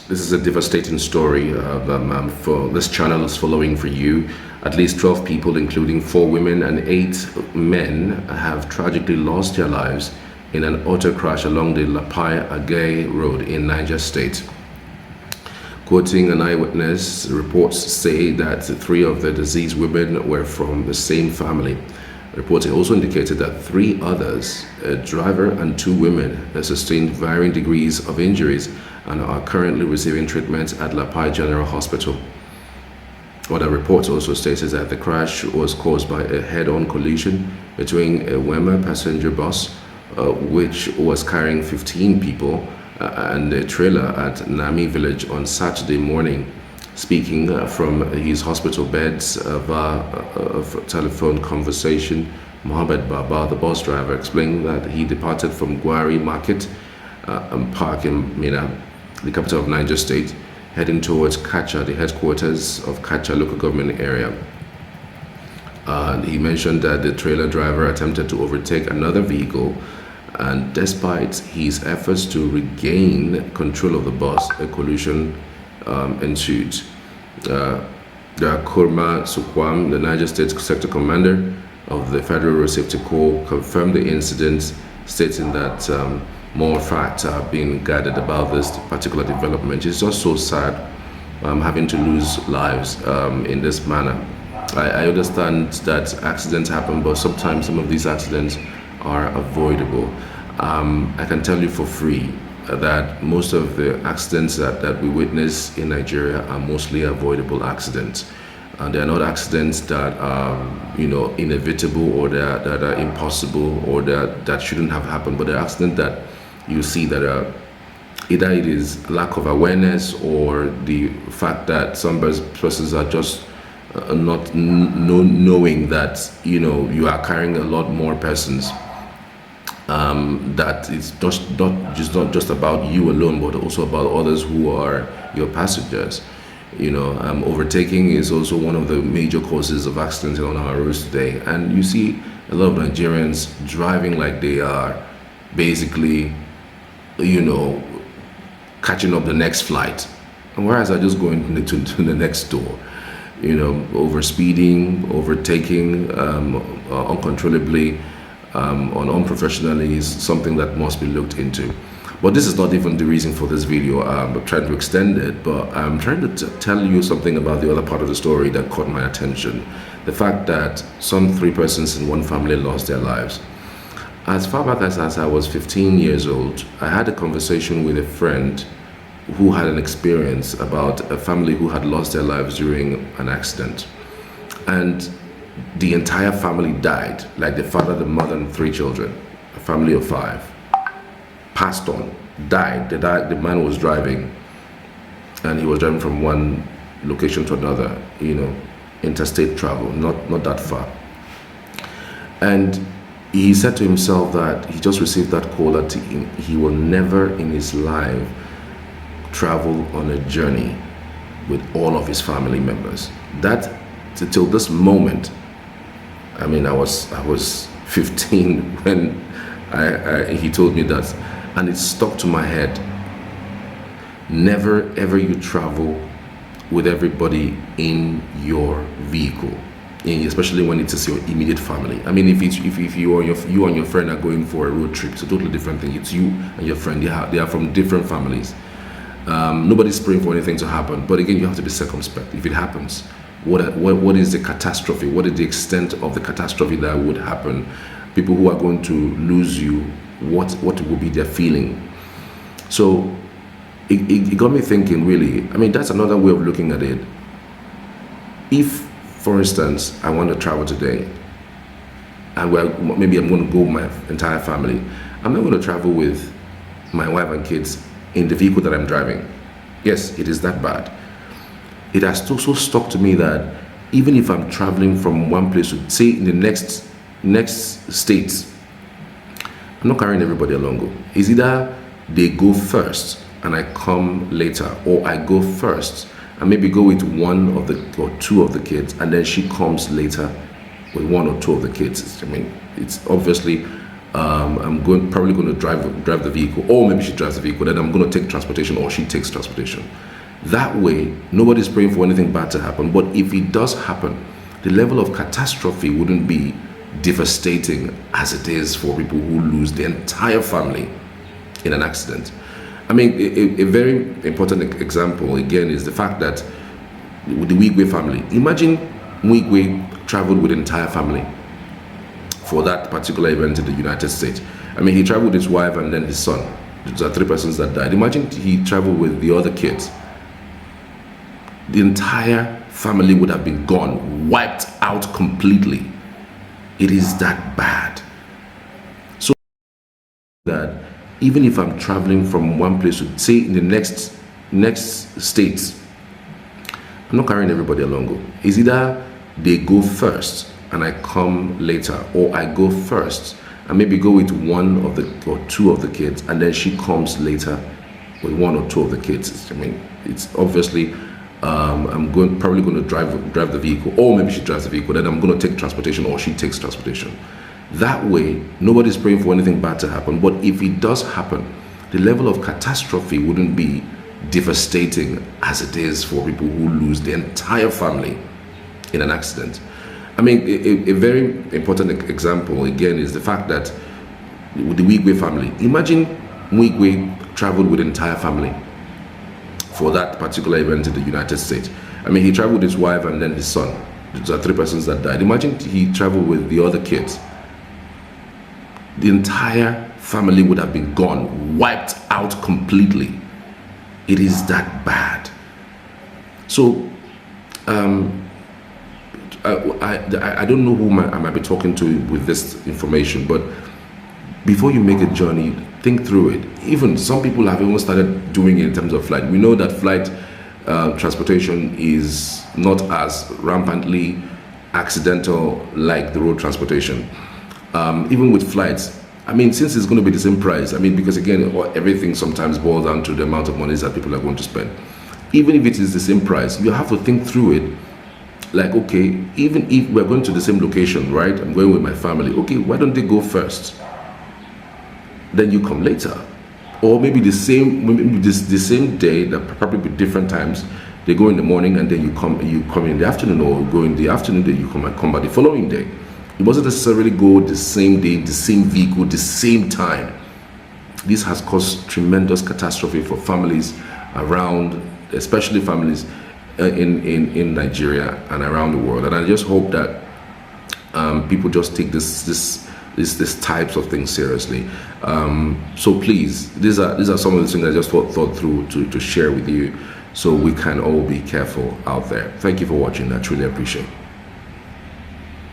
This is a devastating story. For this channel is following for you. At least 12 people, including 4 women and 8 men, have tragically lost their lives in an auto crash along the Lapai Agaie Road in Niger State. Quoting an eyewitness, reports say that 3 of the deceased women were from the same family. Reports also indicated that 3 others, a driver and 2 women, sustained varying degrees of injuries and are currently receiving treatment at Lapai General Hospital. What the report also states is that the crash was caused by a head-on collision between a Wema passenger bus, which was carrying 15 people, and a trailer at Agaie Village on Saturday morning. Speaking from his hospital beds via a telephone conversation, Mohammed Baba, the bus driver, explained that he departed from Gwari Market and Park in Minna, the capital of Niger State, heading towards Katcha, the headquarters of Katcha local government area. He mentioned that the trailer driver attempted to overtake another vehicle, and despite his efforts to regain control of the bus, a collision ensued. Kurma Sukwam, the Niger State Sector Commander of the Federal Road Safety Corps, confirmed the incident, stating that more facts are being gathered about this particular development. It's just so sad having to lose lives in this manner. I understand that accidents happen, but sometimes some of these accidents are avoidable. I can tell you for free that most of the accidents that we witness in Nigeria are mostly avoidable accidents. They are not accidents that are, inevitable, or that are impossible, or that shouldn't have happened, but they're accidents that you see that are either it is lack of awareness, or the fact that some persons are just not knowing that you are carrying a lot more persons. That it's not just about you alone, but also about others who are your passengers. Overtaking is also one of the major causes of accidents on our roads today, and you see a lot of Nigerians driving like they are basically catching up the next flight, and whereas I just going to the next door. Over speeding, overtaking uncontrollably, on unprofessionally is something that must be looked into. But this is not even the reason for this video. I'm trying to extend it, but I'm trying to tell you something about the other part of the story that caught my attention. The fact that some 3 persons in one family lost their lives. As far back as I was 15 years old, I had a conversation with a friend who had an experience about a family who had lost their lives during an accident. And the entire family died, like the father, the mother, and 3 children, a family of 5, passed on, died. The man was driving, and he was driving from one location to another, interstate travel, not that far. And he said to himself that he just received that call that he will never in his life travel on a journey with all of his family members. That till this moment, I was 15 when he told me that, and it stuck to my head. Never ever you travel with everybody in your vehicle, especially when it is your immediate family. If you and your friend are going for a road trip, it's a totally different thing. It's you and your friend. They are from different families. Nobody's praying for anything to happen, but again, you have to be circumspect. If it happens, what is the catastrophe? What is the extent of the catastrophe that would happen? People who are going to lose you, what will be their feeling? So it got me thinking, really. That's another way of looking at it. If, for instance, I want to travel today, and maybe I'm going to go with my entire family, I'm not going to travel with my wife and kids in the vehicle that I'm driving. Yes, it is that bad. It has also stuck to me that even if I'm traveling from one place to, say, in the next state, I'm not carrying everybody along. It's either they go first and I come later, or I go first and maybe go with 1 or 2 of the kids, and then she comes later with 1 or 2 of the kids. It's obviously probably going to drive the vehicle, or maybe she drives the vehicle, then I'm going to take transportation, or she takes transportation. That way, nobody's praying for anything bad to happen. But if it does happen, the level of catastrophe wouldn't be devastating as it is for people who lose the entire family in an accident. I mean, a very important example, again, is the fact that with the Wigwe family, imagine Wigwe traveled with the entire family for that particular event in the United States. I mean, he traveled with his wife and then his son. There are 3 persons that died. Imagine he traveled with the other kids. The entire family would have been gone, wiped out completely. It is that bad. So that even if I'm traveling from one place to, say, in the next states, I'm not carrying everybody along. It's either they go first and I come later, or I go first and maybe go with one of the or two of the kids, and then she comes later with one or two of the kids. I mean, it's obviously I'm probably going to drive the vehicle, or maybe she drives the vehicle, then I'm going to take transportation, or she takes transportation. That way, nobody's praying for anything bad to happen. But if it does happen, the level of catastrophe wouldn't be devastating as it is for people who lose the entire family in an accident. I mean, a very important example, again, is the fact that with the Wigwe family, imagine Wigwe traveled with the entire family for that particular event in the United States. I mean, he traveled with his wife and then his son. There are 3 persons that died. Imagine he traveled with the other kids. The entire family would have been gone, wiped out completely. It is that bad. So, I don't know who I might be talking to with this information, but before you make a journey, think through it. Even some people have even started doing it in terms of flight. We know that flight transportation is not as rampantly accidental like the road transportation. Even with flights, I mean, since it's going to be the same price, I mean, because again, everything sometimes boils down to the amount of money that people are going to spend. Even if it is the same price, you have to think through it. Like, okay, even if we're going to the same location, right? I'm going with my family. Okay, why don't they go first? Then you come later. Or maybe the same day, that probably be different times. They go in the morning and then you come in the afternoon, or go in the afternoon, then you come by the following day. It wasn't necessarily go the same day, the same vehicle, the same time. This has caused tremendous catastrophe for families around, especially families in Nigeria and around the world. And I just hope that people just take this types of things seriously. So please, these are some of the things I just thought through to share with you, so we can all be careful out there. Thank you for watching. I truly appreciate it.